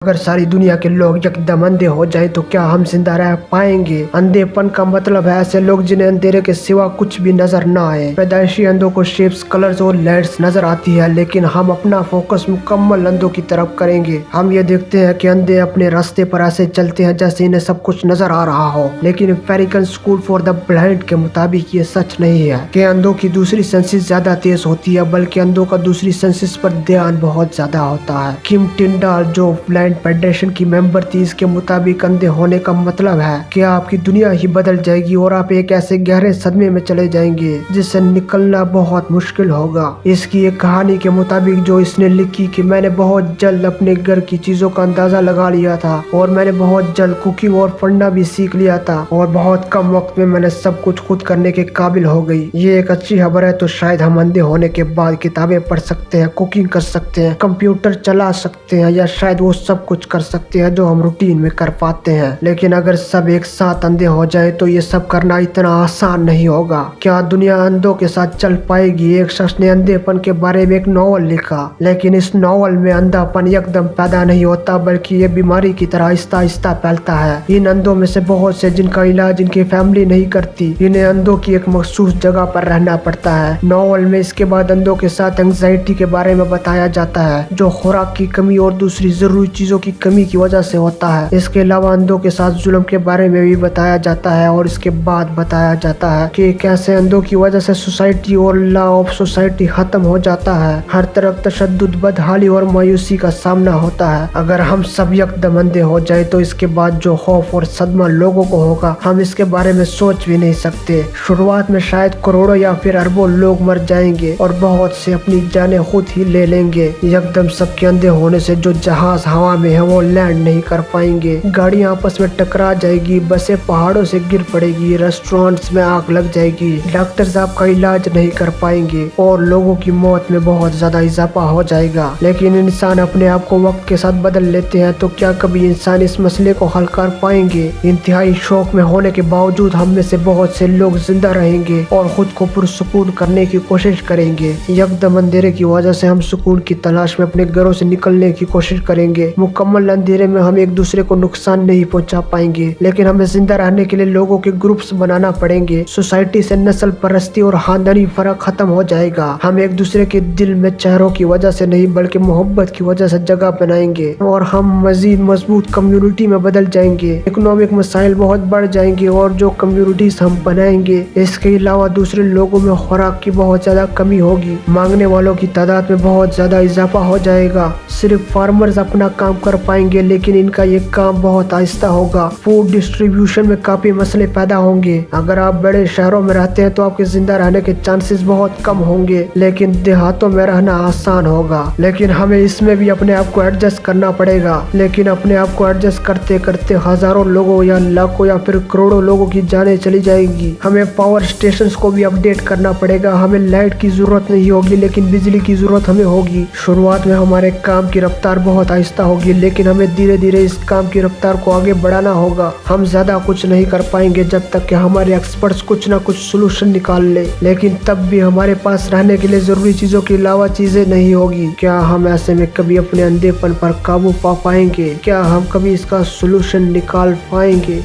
अगर सारी दुनिया के लोग यकदम अंधे हो जाए तो क्या हम जिंदा रह पाएंगे? अंधेपन का मतलब है ऐसे लोग जिन्हें अंधेरे के सिवा कुछ भी नजर ना आए। पैदाइशी अंधों को शेप्स, कलर्स और लाइट्स नजर आती है, लेकिन हम अपना फोकस मुकम्मल अंधों की तरफ करेंगे। हम ये देखते हैं कि अंधे अपने रास्ते पर ऐसे चलते हैं जैसे इन्हें सब कुछ नजर आ रहा हो, लेकिन American school for the blind के मुताबिक ये सच नहीं है कि अंधों की दूसरी सेंसेस ज्यादा तेज होती है, बल्कि अंधों का दूसरी सेंसेस पर ध्यान बहुत ज्यादा होता है। किम टिंडाल जो ब्लाइंड फेडरेशन की मेंबर थी, इसके मुताबिक अंधे होने का मतलब है कि आपकी दुनिया ही बदल जाएगी और आप एक ऐसे गहरे सदमे में चले जाएंगे जिससे निकलना बहुत मुश्किल होगा। इसकी एक कहानी के मुताबिक जो इसने लिखी कि मैंने बहुत जल्द अपने घर की चीजों का अंदाजा लगा लिया था और मैंने बहुत जल्द कुकिंग और पढ़ना भी सीख लिया था और बहुत कम वक्त में मैंने सब कुछ खुद करने के काबिल हो गई। ये एक अच्छी खबर है। तो शायद हम अंधे होने के बाद किताबें पढ़ सकते हैं, कुकिंग कर सकते हैं, कंप्यूटर चला सकते हैं या शायद वो सब कुछ कर सकते हैं जो हम रूटीन में कर पाते हैं। लेकिन अगर सब एक साथ अंधे हो जाए तो ये सब करना इतना आसान नहीं होगा। क्या दुनिया अंधों के साथ चल पाएगी? एक शख्स ने अंधेपन के बारे में एक नॉवल लिखा, लेकिन इस नॉवल में अंधापन एकदम पैदा नहीं होता, बल्कि ये बीमारी की तरह आहिस्ता आहिस्ता फैलता है। इन अंधों में से बहुत से जिनका इलाज इनकी फैमिली नहीं करती, इन्हें अंधों की एक मखसूस जगह पर रहना पड़ता है। नॉवल में इसके बाद अंधों के साथ एंग्जाइटी के बारे में बताया जाता है, जो खुराक की कमी और दूसरी जरूरी चीजों की कमी की वजह से होता है। इसके अलावा अंधों के साथ जुल्म के बारे में भी बताया जाता है और इसके बाद बताया जाता है कि कैसे अंधों की वजह से सोसाइटी और लॉ ऑफ सोसाइटी खत्म हो जाता है। हर तरफ तशद्दुद, बदहाली और मायूसी का सामना होता है। अगर हम सब यकदम अंधे हो जाए तो इसके बाद जो खौफ और सदमा लोगों को होगा, हम इसके बारे में सोच भी नहीं सकते। शुरुआत में शायद करोड़ों या फिर अरबों लोग मर जाएंगे और बहुत से अपनी जानें खुद ही ले लेंगे। यकदम सबके अंधे होने से जो जहाज हवा में है वो लैंड नहीं कर पाएंगे, गाड़ियां आपस में टकरा जाएगी, बसें पहाड़ों से गिर पड़ेगी, रेस्टोरेंट्स में आग लग जाएगी, डॉक्टर्स आपका इलाज नहीं कर पाएंगे और लोगों की मौत में बहुत ज्यादा इजाफा हो जाएगा। लेकिन इंसान अपने आप को वक्त के साथ बदल लेते हैं, तो क्या कभी इंसान इस मसले को हल कर पाएंगे? इंतहाई शौक में होने के बावजूद हम में से बहुत से लोग जिंदा रहेंगे और खुद को पुरसुकून करने की कोशिश करेंगे। यकदम अंधेरे की वजह से हम सुकून की तलाश में अपने घरों से निकलने की कोशिश करेंगे। मुकम्मल अंधेरे में हम एक दूसरे को नुकसान नहीं पहुंचा पाएंगे, लेकिन हमें जिंदा रहने के लिए लोगों के ग्रुप्स बनाना पड़ेंगे। सोसाइटी से नस्ल परस्ती और खानदानी फर्क खत्म हो जाएगा। हम एक दूसरे के दिल में चेहरों की वजह से नहीं बल्कि मोहब्बत की वजह से जगह बनाएंगे और हम मजीद मजबूत कम्युनिटी में बदल जाएंगे। इकोनॉमिक मसाइल बहुत बढ़ जाएंगे और जो कम्युनिटीज हम बनाएंगे, इसके अलावा दूसरे लोगों में खुराक की बहुत ज्यादा कमी होगी। मांगने वालों की तादाद में बहुत ज्यादा इजाफा हो जाएगा। सिर्फ फार्मर्स अपना काम कर पाएंगे, लेकिन इनका ये काम बहुत आहिस्ता होगा। फूड डिस्ट्रीब्यूशन में काफी मसले पैदा होंगे। अगर आप बड़े शहरों में रहते हैं तो आपके जिंदा रहने के चांसेस बहुत कम होंगे, लेकिन देहातों में रहना आसान होगा। लेकिन हमें इसमें भी अपने आप को एडजस्ट करना पड़ेगा। लेकिन अपने आप को एडजस्ट करते करते हजारों लोगों या लाखों या फिर करोड़ों लोगों की जानें चली जाएंगी। हमें पावर स्टेशंस को भी अपडेट करना पड़ेगा। हमें लाइट की जरूरत नहीं होगी, लेकिन बिजली की जरूरत हमें होगी। शुरुआत में हमारे काम की रफ्तार बहुत आहिस्ता होगी, लेकिन हमें धीरे धीरे इस काम की रफ्तार को आगे बढ़ाना होगा। हम ज्यादा कुछ नहीं कर पाएंगे जब तक कि हमारे एक्सपर्ट्स कुछ ना कुछ सोल्यूशन निकाल ले, लेकिन तब भी हमारे पास रहने के लिए जरूरी चीजों के अलावा चीजें नहीं होगी। क्या हम ऐसे में कभी अपने अंधेपन पर काबू पा पाएंगे? क्या हम कभी इसका सोल्यूशन निकाल पाएंगे?